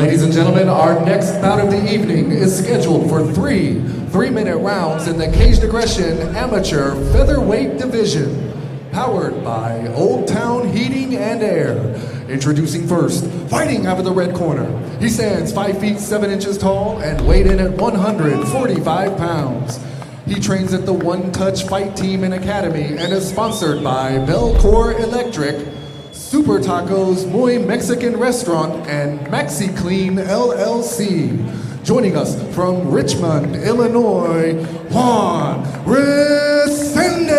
Ladies and gentlemen, our next bout of the evening is scheduled for three-minute rounds in the Caged Aggression Amateur Featherweight Division, powered by Old Town Heating and Air. Introducing first, fighting out of the red corner. He stands 5 feet 7 inches tall and weighed in at 145 pounds. He trains at the One Touch Fight Team and Academy and is sponsored by Belcor Electric, Super Tacos Muy Mexican Restaurant, and Maxi Clean LLC. Joining us from Richmond, Illinois, Juan Resendiz.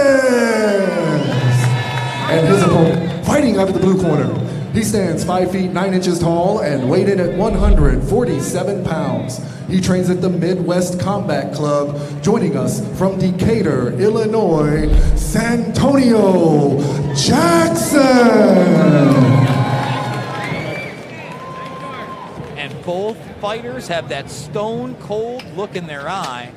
And his opponent, fighting out of the blue corner. He stands 5 feet 9 inches tall and weighed in at 147 pounds. He trains at the Midwest Combat Club. Joining us from Decatur, Illinois, Santonio Jackson. And both fighters have that stone cold look in their eye.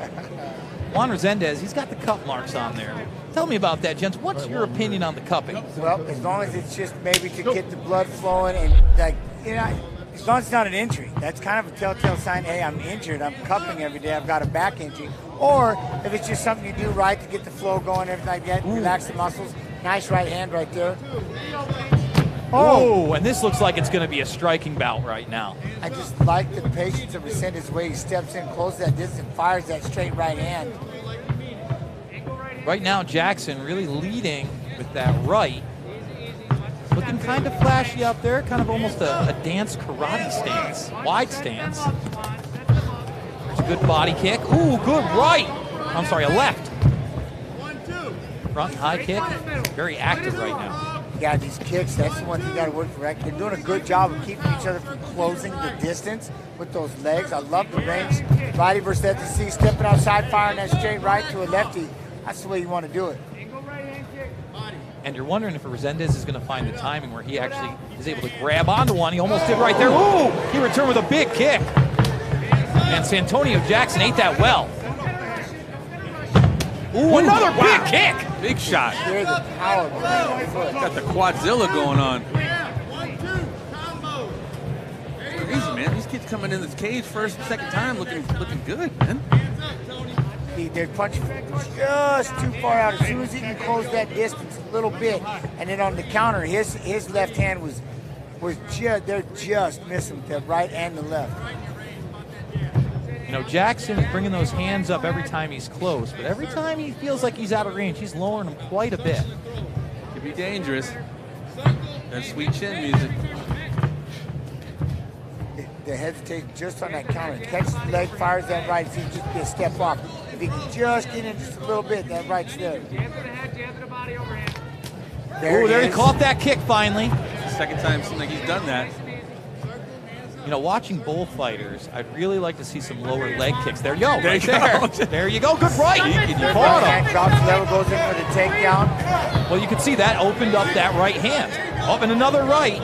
Juan Resendiz, he's got the cup marks on there. Tell me about that, gents. What's your opinion on the cupping? Well, as long as it's just maybe to get the blood flowing and, like, you know, as long as it's not an injury. That's kind of a telltale sign, hey, I'm injured, I'm cupping every day, I've got a back injury. Or if it's just something you do right to get the flow going, everything like that, relax the muscles. Nice right hand right there. Oh, and this looks like it's going to be a striking bout right now. I just like the patience of Resendiz, way he steps in, closes that distance, fires that straight right hand. Right now, Jackson really leading with that right. Looking kind of flashy out there, kind of almost a dance karate stance, wide stance. There's a good body kick. Ooh, good right. I'm sorry, a left. Front high kick, very active right now. Yeah, these kicks, that's the one you got to work for. Right? They're doing a good job of keeping each other from closing the distance with those legs. I love the range. Righty versus lefty, see, stepping outside, firing that straight right to a lefty. That's the way you want to do it. And you're wondering if Resendiz is going to find the timing where he actually is able to grab onto one. He almost did right there. Ooh, he returned with a big kick. And Santonio Jackson ate that well. Ooh, another big kick. Big shot. Here's the power. Got the quadzilla going on. Crazy, man. These kids coming in this cage first and second time looking good, man. They're punching just too far out. As soon as he can close that distance a little bit, and then on the counter, his left hand was just, they're just missing with the right and the left. You know, Jackson is bringing those hands up every time he's close, but every time he feels like he's out of range, he's lowering them quite a bit. Could be dangerous. That sweet chin music. They hesitate just on that counter. Catches the leg, fires that right, so he just be a step off. If he can just get in just a little bit, that right's there. There he caught that kick finally. Second time it seems like he's done that. You know, watching bullfighters, I'd really like to see some lower leg kicks. There you go, There right you there. go. There you go, good right. You caught him. Drops level, goes in for the takedown. Well, you can see that opened up that right hand. Up and another right.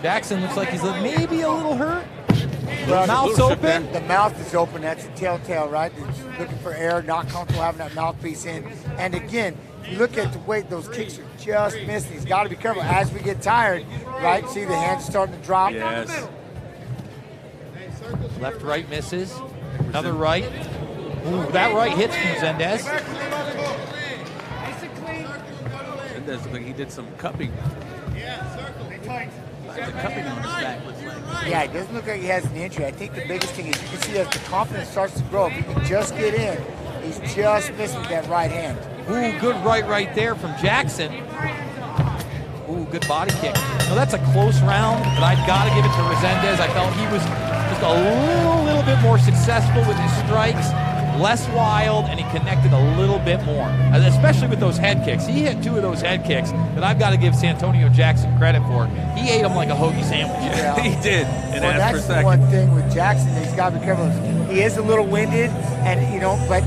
Jackson looks like he's maybe a little hurt. Well, Mouth's open. The mouth is open. That's a telltale, right? It's looking for air, not comfortable having that mouthpiece in. And again, you look at the weight, those kicks are just missing. He's got to be careful as we get tired, right? See the hands starting to drop. Yes. Left, right misses. Another right. Ooh, that right hits from Resendiz. It does look like he did some cupping. The cupping on his back looks like. Yeah, it doesn't look like he has an injury. I think the biggest thing is you can see as the confidence starts to grow, if he can just get in, he's just missing that right hand. Ooh, good right there from Jackson. Ooh, good body kick. No, that's a close round, but I've got to give it to Resendiz. I felt he was just a little bit more successful with his strikes, less wild, and he connected a little bit more, especially with those head kicks. He hit 2 of those head kicks that I've got to give Santonio Jackson credit for. He ate them like a hoagie sandwich. Yeah. He did. And well, asked for that's a the second. one thing with Jackson that he's got to be careful. He is a little winded, and you know, but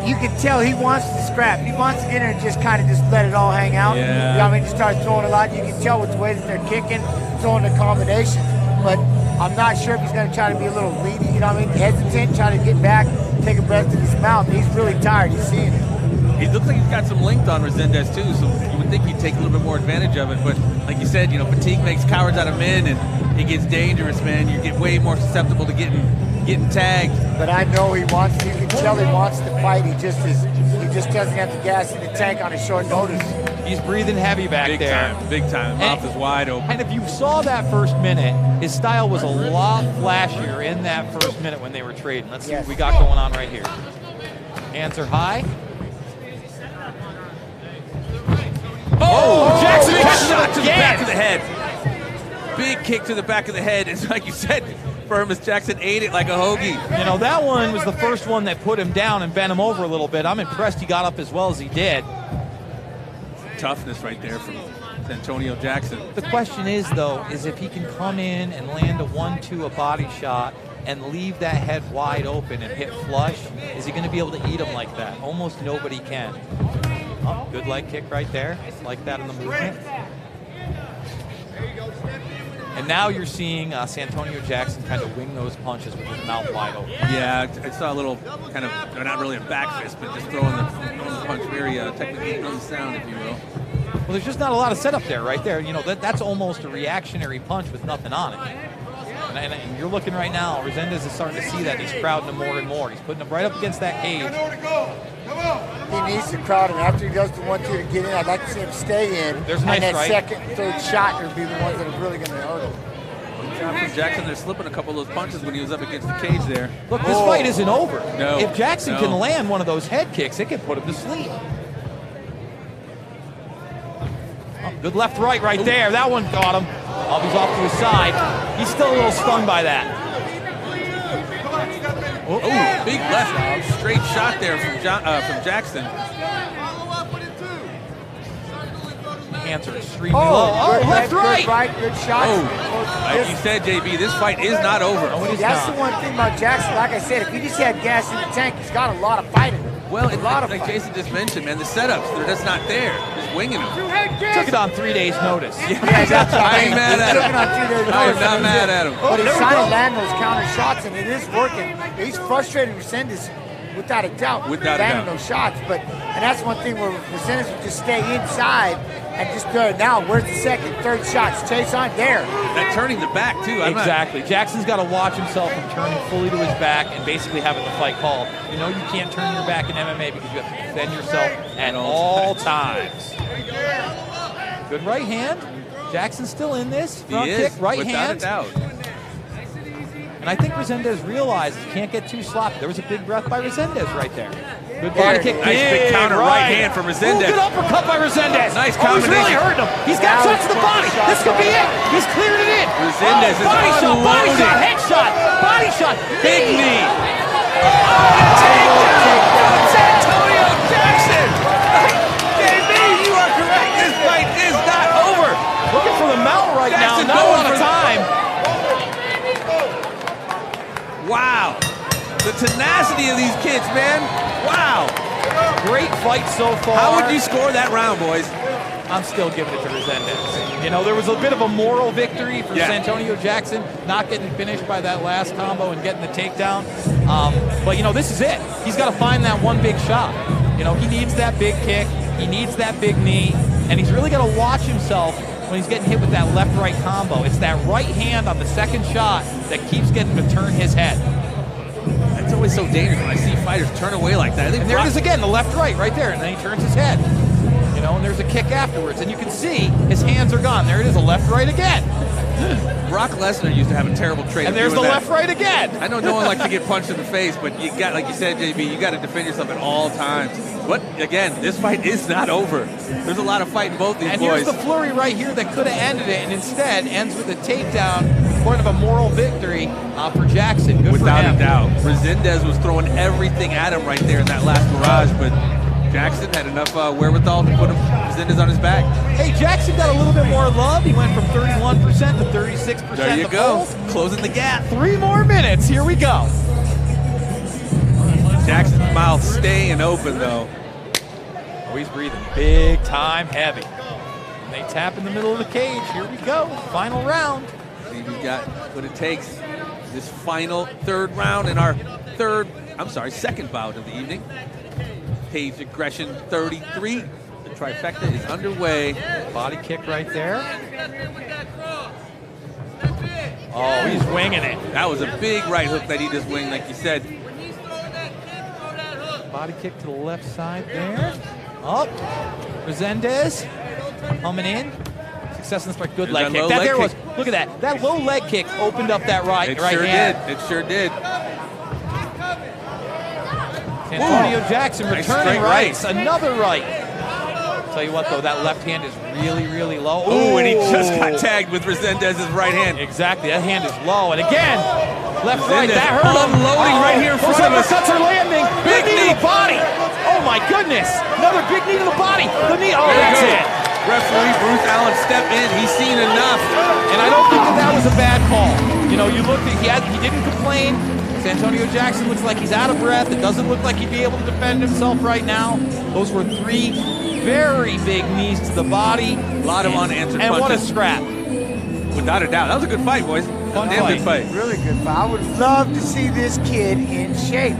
you can tell he wants to scrap. He wants to get in and just kind of just let it all hang out. Yeah. You know what I mean? Just start throwing a lot. You can tell with the way that they're kicking, throwing the combinations. But I'm not sure if he's going to try to be a little leading, you know what I mean? Hesitant, try to get back, take a breath in his mouth. He's really tired. You're seeing it. He looks like he's got some length on Resendiz too, so you would think he'd take a little bit more advantage of it. But like you said, you know, fatigue makes cowards out of men, and it gets dangerous, man. You get way more susceptible to getting tagged. But I know he wants. You can tell he wants to fight. He just doesn't have the gas in the tank on a short notice. He's breathing heavy back there. Big time. Mouth is wide open. And if you saw that first minute, his style was a lot flashier in that first minute when they were trading. Let's see what we got going on right here. Hands are high. Oh, Jackson big catches shot it to the again. back of the head. Big kick to the back of the head. It's like you said, Bermas, Jackson ate it like a hoagie. You know, that one was the first one that put him down and bent him over a little bit. I'm impressed he got up as well as he did. Toughness right there from Santonio Jackson. The question is, though, is if he can come in and land a 1-2, a body shot, and leave that head wide open and hit flush, is he going to be able to eat him like that? Almost nobody can. Oh, good leg kick right there. Like that in the movement. And now you're seeing Santonio Jackson kind of wing those punches with his mouth wide open. Yeah, I saw a little kind of, not really a back fist, but just throwing the punch very technically unsound, if you will. Well, there's just not a lot of setup there, right there. You know, that's almost a reactionary punch with nothing on it. And you're looking right now, Resendiz is starting to see that. He's crowding him more and more. He's putting him right up against that cage. He needs to crowd him. After he does the 1-2 to get in, I'd like to see him stay in. There's a nice and that right. second, third shot would be the ones that are really going to hurt him. From Jackson, they're slipping a couple of those punches when he was up against the cage there. Look, this fight isn't over. No. If Jackson can land one of those head kicks, it can put him to sleep. Oh, good left-right right there. That one got him. Oh, he's off to his side. He's still a little stung by that. Oh, big left, straight shot there from Jackson. Hands are extremely low. Oh, left, right. Good shot. Like you said, JB, this fight is not over. That's the one thing about Jackson. Like I said, if he just had gas in the tank, he's got a lot of fight in him. Well, like Jason just mentioned, man, the setups, they're just not there. Just winging them. Took it on 3 days' notice. Yeah, that's what I ain't mad at him. I am not mad at him. But he's trying to land those counter shots, and it is working. He's frustrated Resendiz without a doubt. Landing those shots. And that's one thing where Resendiz would just stay inside and just do it. Now, where's the second, third shots? Chase on there. That turning the back, too. Exactly. Jackson's got to watch himself from turning fully to his back and basically having the fight called. You know you can't turn your back in MMA because you have to defend yourself at all times. Good right hand. Jackson's still in this. Front kick, right hand. Without a doubt. And I think Resendiz realizes he can't get too sloppy. There was a big breath by Resendiz right there. Good body kick. Nice big counter right hand from Resendiz. Good uppercut by Resendiz. Nice combination. combination. He's really hurting him. He's got shots to the body. This could be it. He's cleared it in. Resendiz is unloaded. Body shot, head shot, body shot. Big knee. Santonio Jackson. JB, you are correct. This fight is not over. Looking for the mount right now. Not a lot of time. Wow. The tenacity of these kids, man. Wow. Great fight so far. How would you score that round, boys? I'm still giving it to Resendiz. You know, there was a bit of a moral victory for Santonio Jackson, not getting finished by that last combo and getting the takedown. But, you know, this is it. He's got to find that one big shot. You know, he needs that big kick. He needs that big knee. And he's really got to watch himself when he's getting hit with that left-right combo. It's that right hand on the second shot that keeps getting him to turn his head. That's always so dangerous when I see fighters turn away like that. And there it is again, the left-right right there, and then he turns his head. You know, and there's a kick afterwards, and you can see his hands are gone. There it is, a left-right again. Brock Lesnar used to have a terrible trait. And there's the left-right again. I know no one likes to get punched in the face, but you got, like you said, JB, you got to defend yourself at all times. But again, this fight is not over. There's a lot of fight in both these boys. And here's the flurry right here that could have ended it, and instead ends with a takedown, point of a moral victory for Jackson. Good Without for him. a doubt. Resendiz was throwing everything at him right there in that last barrage, but Jackson had enough wherewithal to put Resendiz on his back. Hey, Jackson got a little bit more love. He went from 31% to 36%. There you go. Closing the gap. 3 more minutes. Here we go. Jackson's mouth staying open, though. Oh, he's breathing big time heavy. And they tap in the middle of the cage. Here we go. Final round. We've got what it takes. This final third round in our second bout of the evening. Cage aggression 33. The trifecta is underway. Body kick right there. Oh, he's winging it. That was a big right hook that he just winged, like you said. Body kick to the left side there. Up. Resendiz coming in. Success in the strike. Good leg kick. Look at that. That low leg kick opened up that right hand. It sure did. Santonio Jackson Nice returning straight rights. right. Another right. Tell you what, though, that left hand is really, really low. Ooh, and he just got tagged with Resendiz's right hand. Exactly. That hand is low. And again, left, right. Resendez That hurt him. unloading right here in front of us. Those uppercuts are landing. Big knee to knee. the body. Oh, my goodness. Another big knee to the body. The knee. Oh, There that's you go. it. Referee Bruce Allen step in. He's seen enough. And I don't think that was a bad call. You know, you looked at he didn't complain. Santonio Jackson looks like he's out of breath. It doesn't look like he'd be able to defend himself right now. Those were 3 very big knees to the body. A lot of unanswered and punches. what a scrap. Without a doubt. That was a good fight, boys. Fun Damn fight. good fight. Really good fight. I would love to see this kid in shape.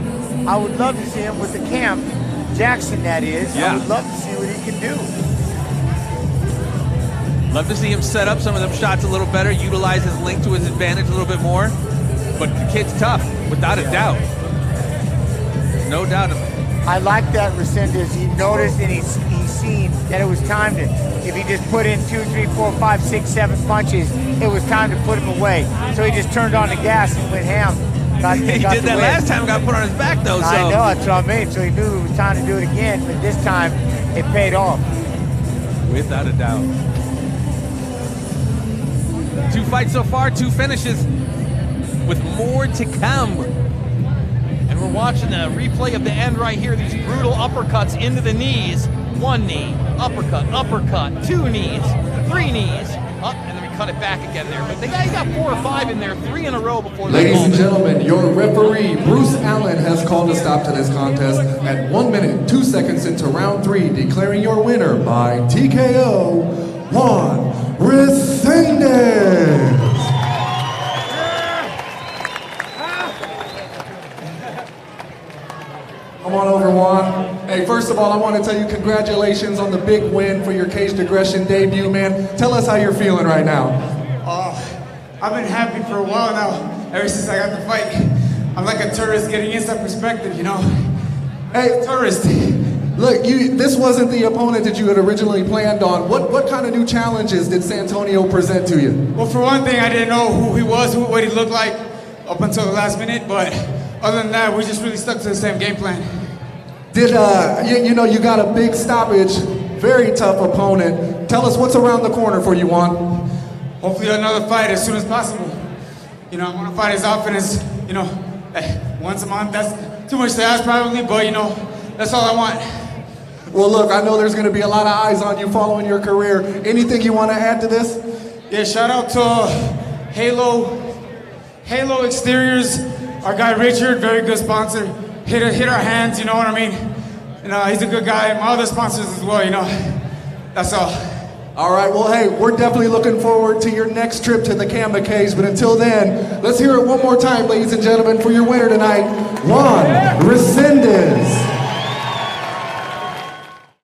I would love to see him with the camp. Jackson, that is. Yeah. I would love to see what he can do. Love to see him set up some of them shots a little better, utilize his length to his advantage a little bit more. But the kid's tough, without a doubt. No doubt. I like that Resendiz. He noticed and he's seen that it was time to, if he just put in 2, 3, 4, 5, 6, 7 punches, it was time to put him away. So he just turned on the gas and went ham. He did that last time, got put on his back though. I know, that's what I mean. So he knew it was time to do it again, but this time it paid off. Without a doubt. 2 fights so far, 2 finishes, with more to come. And we're watching a replay of the end right here. These brutal uppercuts into the knees. 1 knee, uppercut, 2 knees, 3 knees, up, and then we cut it back again there. But he got 4 or 5 in there, 3 in a row before. Ladies and gentlemen, your referee, Bruce Allen, has called a stop to this contest at 1 minute, 2 seconds into round 3, declaring your winner by TKO, Juan Resendiz. Come on over, Juan. Hey, first of all, I want to tell you congratulations on the big win for your Caged Aggression debut, man. Tell us how you're feeling right now. I've been happy for a while now, ever since I got the fight. I'm like a tourist getting inside perspective, you know? Hey, Tourist. look, this wasn't the opponent that you had originally planned on. What kind of new challenges did Santonio present to you? Well, for one thing, I didn't know who he was, what he looked like up until the last minute, but other than that, we just really stuck to the same game plan. Did you got a big stoppage, very tough opponent. Tell us what's around the corner for you, Juan. Hopefully another fight as soon as possible. You know, I want to fight as often as, once a month. That's too much to ask probably, but that's all I want. Well, look, I know there's going to be a lot of eyes on you following your career. Anything you want to add to this? Yeah, shout out to Halo Exteriors, our guy Richard, very good sponsor. Hit our hands, you know what I mean? And he's a good guy. My other sponsors as well, That's all. All right, well, hey, we're definitely looking forward to your next trip to the Canva Caves, but until then, let's hear it one more time, ladies and gentlemen, for your winner tonight, Juan Resendiz.